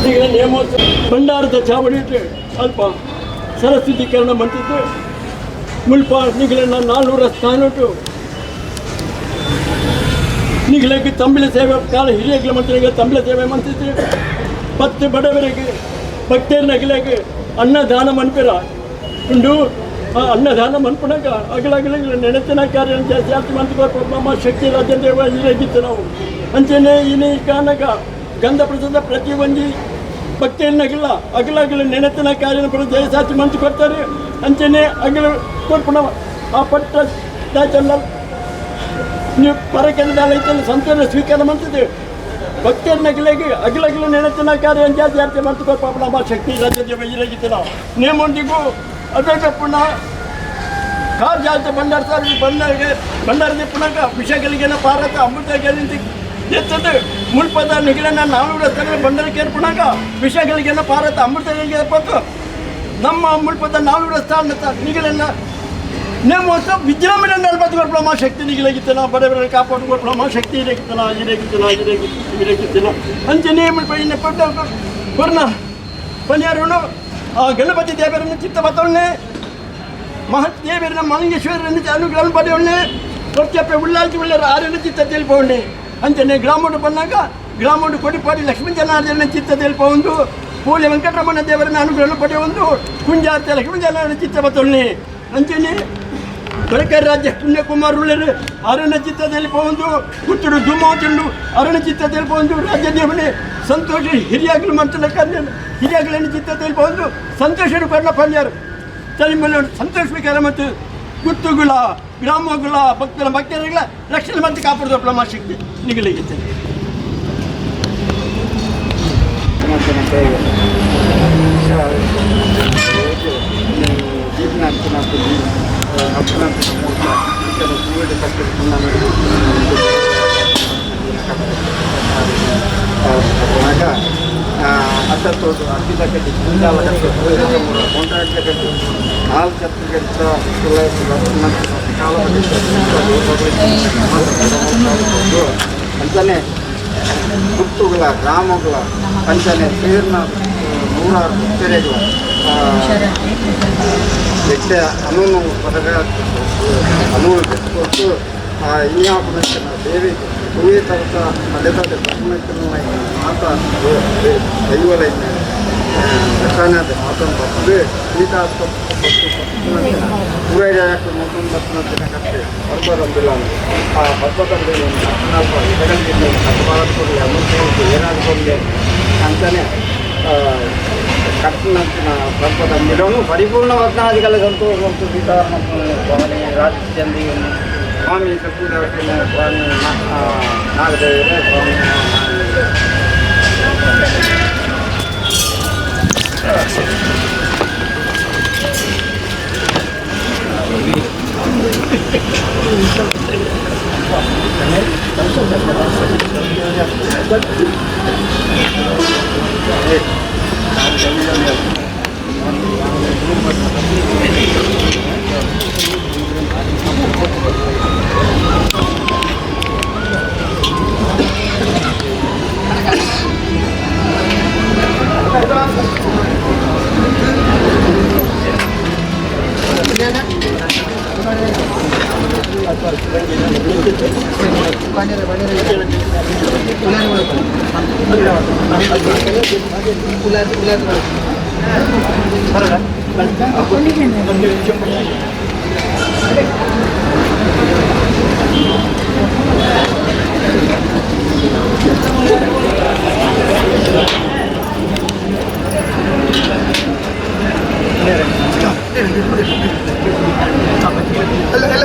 ಈಗ ನೇಮೋತ್ಸವ ಭಂಡಾರದ ಚಾವಡಿ ಸ್ವಲ್ಪ ಸರಸ್ವತೀಕರಣ ಮಾಡ್ತಿದ್ದು ಮುಲ್ಪ ನಿಗಲನ್ನ 400 ಸ್ಥಾನಟ್ಟು ನಿಗಲಕ್ಕೆ ತಂಬಿಳ ಸೇವೆ ಕಾಲ ಹಿರಿಯಗಳ ಮಂತ್ರಿಗೆ ತಂಬಿಳ ಸೇವೆ ಮಾಡ್ತಿದ್ರು 10 ಬಡವರಿಗೆ ಭಕ್ತರ ನಗಲಿಗೆ ಅನ್ನದಾನ ಮನ್ಪಿರ ಉಂಡು ಆ ಅನ್ನದಾನ ಮನ್ಪಣಗ ಅಗಲಗಲ ನೆನಪಿನ ಕಾರ್ಯ ಜಾಸ್ತಿ ಮಂತ್ರಿಮ್ಮ ಶಕ್ತಿ ರಾಜ್ಯದೇವ ಇರಾಗಿತ್ತು ನಾವು ಅಂಚೆನೆ ಇನಿ ಕಾರಣಗ ಗಂಧ ಪ್ರಸಾದ ಪ್ರತಿಯೊಂದು ಭಕ್ತಿಯನ್ನಾಗಿಲ್ಲ ಅಗಲಗಲ ನೆನಪಿನ ಕಾರ್ಯ ಜಯಸಾಚಿ ಮಂತ್ರಿ ಕೊಡ್ತಾರೆ ಅಂಚೆನೆ ಅಗಲ ಕೊಡ್ಪಣ ಆ ಪಟ್ಟ ದಾಚಲ್ಲ ನೀವು ಪರಕೆಂದಾಲೈತೆ ಸಂತೋಷ ಸ್ವೀಕಾರ ಮಾಡ್ತಿದ್ದೆ ಭಕ್ತರನ್ನಾಗಿಲಾಗಿ ಅಗಲಗಲ ನೆನಪಿನ ಕಾರ್ಯ ಜಾಸ್ತಿ ಮಂತ್ರಿ ಕೊಡ್ಪ ನಮ್ಮ ಶಕ್ತಿ ರಾಜ್ಯದೇವ ಇರಾಗಿತ್ತು ನಾವು ನೇಮೊಂದಿಗೂ ಅದೇ ಪುನಃ ಕಾರ್ ಜಾತಿ ಭಂಡಾರ ಸರ್ ಭಂಡಾರದ ಪುನಃ ವಿಷಯಗಳಿಗೆನ ಭಾರತ ಅಮೃತ ಗೆಲಿಂದ ಎತ್ತದೆ ಮುಲ್ಪದ ನಿಗಲನ್ನ 400 ಸ್ಥಳ ಭಂಡಾರಕ್ಕೆ ಪುನಃ ವಿಷಯಗಳಿಗೆನ ಭಾರತ ಅಮೃತಗಳಿಗೆ ಪತ್ತು ನಮ್ಮ ಮುಲ್ಪದ 400 ಸ್ಥಾನ ನಿಗಲನ್ನ ನೇಮೋತ್ಸವ ವಿಜೃಂಭಣೆ ನಡೆಸಬೇಕು ಶಕ್ತಿ ನಿಗಲಾಗಿತ್ತಲ್ಲ ಬಡವರ ಕಾಪಾಡಿಕೊಳ್ಳ ಶಕ್ತಿ ಇರಗಿತ್ತಲ್ಲ ಅಂಚನೆ ಇನ್ನು ಪಟ್ಟ ಪೂರ್ಣ ಪನ್ಯಾರನು ಆ ಗಣಪತಿ ದೇವರನ್ನು ಚಿತ್ತ ಬತ್ತವನ್ನೇ ಮಹತ್ ದೇವರನ್ನ ಮಲಿಂಗೇಶ್ವರನ್ನು ಅನುಗ್ರಹ ಪಡೆಯವನ್ನೇ ಹೊರಚಪ್ಪೆ ಉಳ್ಳಾಲ್ತಿ ಉಳ್ಳರ ಆರನ್ನು ಚಿತ್ತ ತಿಳಿಪವನ್ನೇ ಅಂಚನೆ ಗ್ರಾಮೋಡು ಬಂದಾಗ ಗ್ರಾಮೋಡು ಕೊಡಿಪಾಡಿ ಲಕ್ಷ್ಮೀ ಜನಾರ್ದನ ಚಿತ್ತ ತಿಳಿಪೊಂದು ಪೂಲೆ ವೆಂಕಟರಮಣ ದೇವರನ್ನ ಅನುಗ್ರಹ ಪಡೆಯೊಂದು ಕುಂಜಾರ್ತೆ ಲಕ್ಷ್ಮೀ ಜನಾರ್ದನ ಚಿತ್ತ ಬತ್ತವನ್ನೇ ಅಂಚನೆ ತೊಳಕೇರಿ ರಾಜ್ಯ ಪುಣ್ಯಕುಮಾರ್ ಉಳ್ಳರು ಅರಣ್ಯ ಚಿತ್ತ ತಿಳಿಪೊಂದು ಪುತ್ತೂರು ಧೂಮಾಚಂಡು ಅರಣ್ಯ ಚಿತ್ತ ತಿಳಿಪೊಂದು ರಾಜ್ಯ ದೇವನೇ ಸಂತೋಷ ಹಿರಿಯಾಗಲು ಮಂತ್ರದ ಕನ್ಯಾ ಹಿರಿಯಾಗಲನ್ನು ಚಿತ್ತ ತಿಳಿಪೊಂದು ಸಂತೋಷರು ಕರ್ಣ ಪಲ್ಯರು ತನಿಮಲ್ಲ ಸಂತೋಷ ವಿಕಾರ ಮತ್ತು ಗುತ್ತುಗಳ ಗ್ರಾಮಗಳ ಭಕ್ತರಿಗಳ ರಕ್ಷಣೆ ಮತ್ತು ಕಾಪಾಡುವ ಪ್ರಮಾ ಶಕ್ತಿ ನಿಗಲಿಗಿತ್ತು ಅತ್ತೋದು ಅತಿದಕ್ಕಿ ಮುಂಜಾಲ ಕಾಂಟ್ರಾಕ್ಟ್ ಹಾಲು ಚರ್ಚೆಗಿಂತ ಅಂಚನೆ ಗುತ್ತುಗಳ ಗ್ರಾಮಗಳ ಅಂಚನೆ ಸೇರಿನ 100 ಕೆರೆಗಳ ಹೆಚ್ಚೆ ಅನೂನು ಪದಕ ಅನೂನು ಕೊಟ್ಟು ಇನ್ಯಾಪನ ದೇವಿ ಹೂವೇ ತರತ ಅಲೆದಾದ ಮಾತ ದೈವಲೈನ ರಸಾಯನದ ಮಾತನ್ನು ಬರ್ತದೆ ಈತ ಪೂರೈದ ಮೊದಲು ಬರ್ತನ ಕಟ್ಟೆ ಬರ್ಬರಂಬಿಲ್ಲ ಆ ಬರ್ಬರಂಬಿಲ್ಲ ಜಗತ್ತಿಗೆ ಕಟ್ಟಬಾರದು ಅಮೃತ ಏನಾದ್ರು ಕೊಡಲಿ ಅಂತಾನೆ ಕಟ್ಟಿನಂತಿನ ಬರ್ಬದ ಮಿಲನು ಪರಿಪೂರ್ಣ ವರ್ಣಾದಿಗಳ ಸಂತೋಷ ಸೀತಾರಾಮ ಸ್ವಾಮಿ ರಾಜಚಂದಿ ಸ್ವಾಮಿ ಸಕೂರವರ್ತಿನ ಸ್ವಾಮಿ ನಾಗದೇವರೇ ಸ್ವಾಮಿ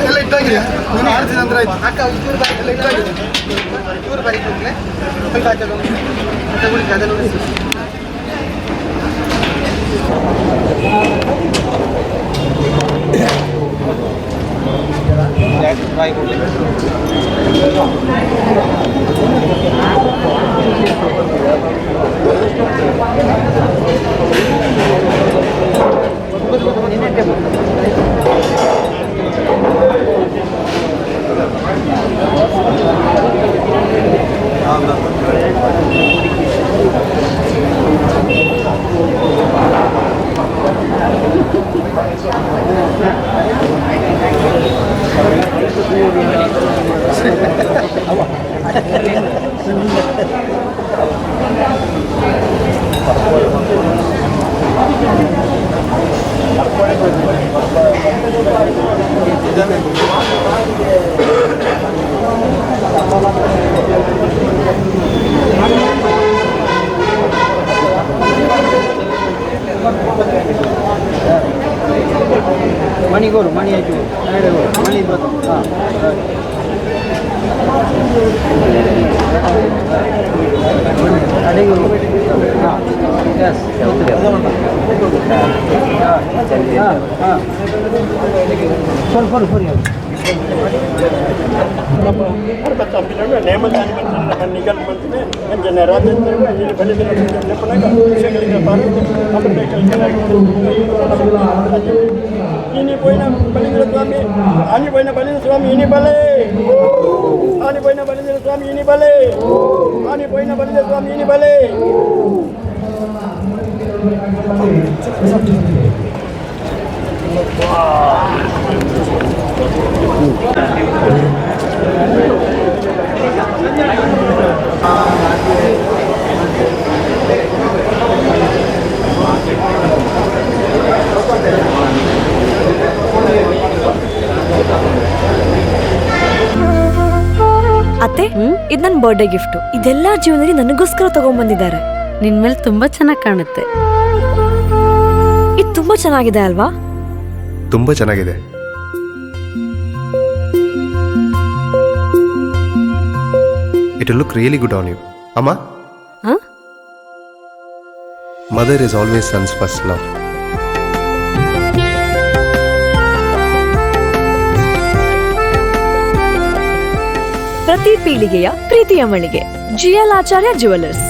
ಎಲ್ಲ ಇಟ್ಟಾಗಿದೆ ನೀನು ಆಡ್ತೀನಿ ಅಂದ್ರೆ ಆಯ್ತು ಅಕ್ಕ ಇವ್ರು ಬಾರಿ ಎಲ್ಲ ಇಟ್ಟಾಗಿದೆ ಇವ್ರು ಬಾರಿ ಹೋಗ್ಲೆ ಸ್ವಲ್ಪ ತಗೊಳ್ಳಿ ಅದನ್ನು ಬಾಯಿ ಕೊಡಲಿ ಮಣಿಗೋರು ಮಣಿ ಆಯ್ತು ಮಣಿ ಹಾಂ ಅಡಿಗೆ ಹಾಂ ಎಸ್ ಹಾಂ ಫೋನ್ ಫೋನ್ ಫೋನ್ ನೇಮಕಾತಿ ನಿಗಲ್ ಬಂದಿದೆ ಅಂಜನೆ ರಾಜೇಂದ್ರ ಇಲ್ಲಿ ಬಲಿದಿನ ನೆಪನಾಗ ವಿಷಯಗಳಿಗೆ ini poina balindra swami ani poina balindra swami ini bale ani poina balindra swami ini bale ani poina balindra swami ini bale ಅತ್ತೆ ಇದು ನನ್ನ ಬರ್ಡೇ ಗಿಫ್ಟ್. ಇದೆಲ್ಲ ಜೀವನದಲ್ಲಿ ನನಗೋಸ್ಕರ ತಗೊಂಡ್ಬಂದಿದ್ದಾರೆ. ನಿನ್ ಮೇಲೆ ತುಂಬಾ ಚೆನ್ನಾಗಿ ಕಾಣುತ್ತೆ. ಇದು ತುಂಬಾ ಚೆನ್ನಾಗಿದೆ ಅಲ್ವಾ? ತುಂಬಾ ಚೆನ್ನಾಗಿದೆ. It will look really good on you. Amma? Huh? Mother is always son's first love. ಪ್ರತಿ ಪೀಳಿಗೆಯ ಪ್ರೀತಿಯ ಮಳಿಗೆ GL ಆಚಾರ್ಯ ಜ್ಯುವೆಲರ್ಸ್.